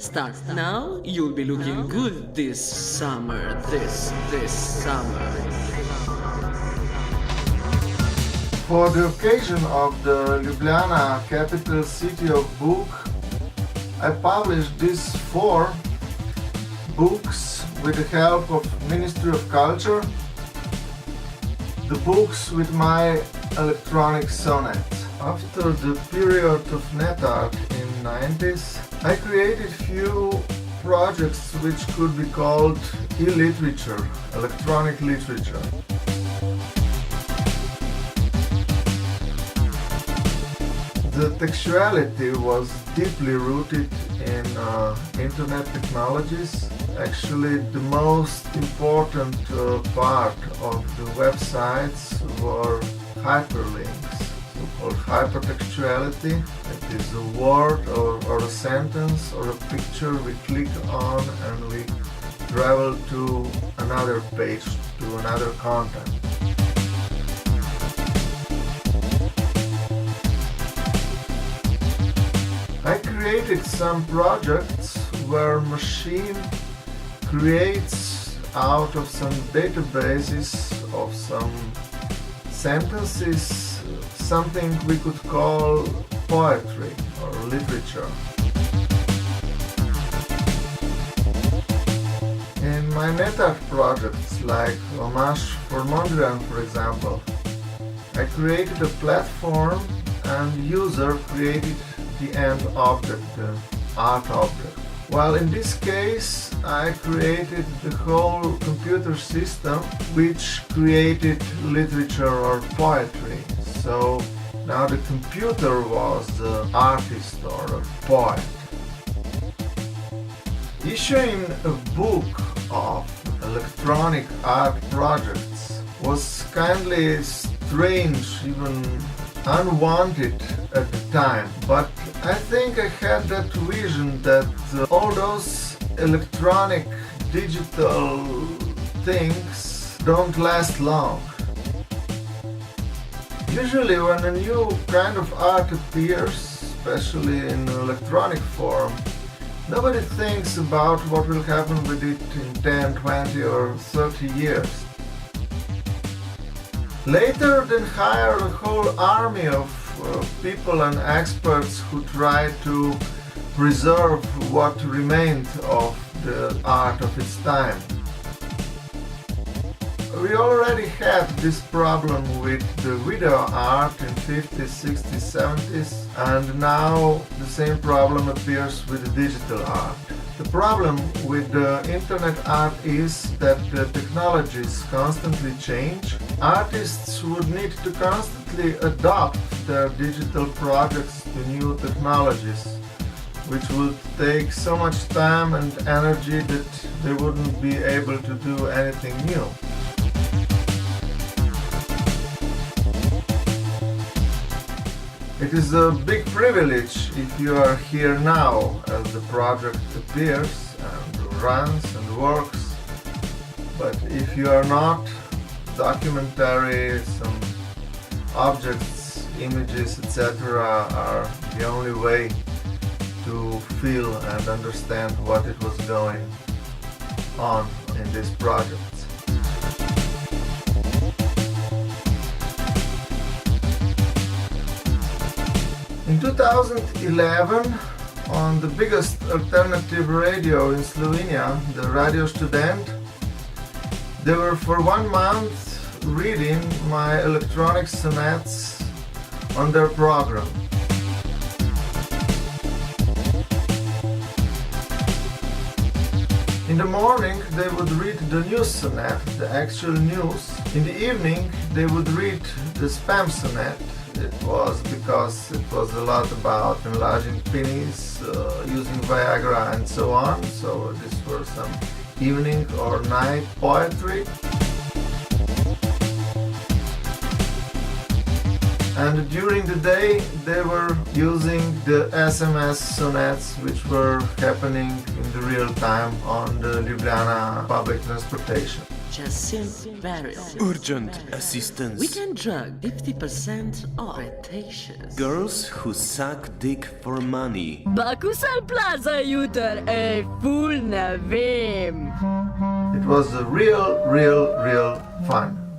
Start now, you'll be looking good this summer, this summer. For the occasion of the Ljubljana, capital city of book, I published these 4 books with the help of Ministry of Culture, the books with my electronic sonnets. After the period of net.art in 90s, I created few projects which could be called e-literature, electronic literature. The textuality was deeply rooted in internet technologies. Actually, the most important part of the websites were hyperlinks, so-called hypertextuality. It is a word or a sentence or a picture we click on and we travel to another page, to another content. I created some projects where machine creates out of some databases of some sentences something we could call poetry or literature. In my net.art projects like Homage for Mondrian, for example, I created a platform and user created the end object, the art object. While in this case I created the whole computer system which created literature or poetry. So now the computer was the artist or a poet. Issuing a book of electronic art projects was kindly strange, even unwanted at the time, but I think I had that vision that all those electronic digital things don't last long. Usually when a new kind of art appears, especially in electronic form, nobody thinks about what will happen with it in 10, 20 or 30 years. Later, then hire a whole army of people and experts who try to preserve what remained of the art of its time. We already had this problem with the video art in 50s, 60s, 70s, and now the same problem appears with the digital art. The problem with the internet art is that the technologies constantly change. Artists would need to constantly adapt their digital projects to new technologies, which would take so much time and energy that they wouldn't be able to do anything new. It is a big privilege if you are here now as the project appears and runs and works, but if you are not, documentary, some objects, images, etc. are the only way to feel and understand what it was going on in this project. In 2011, on the biggest alternative radio in Slovenia, the Radio Študent, they were for 1 month reading my electronic sonnets on their program. In the morning they would read the news sonnet, the actual news. In the evening they would read the spam sonnet. It was because it was a lot about enlarging penis, using Viagra and so on. So these were some evening or night poetry. And during the day they were using the SMS sonnets which were happening in the real time on the Ljubljana public transportation. Jacinth Barrel. Urgent assistance. We can drug 50% of Cretaceous. Girls who suck dick for money. Bakusal Plaza juter, ej, ful ne vem. It was a real fun.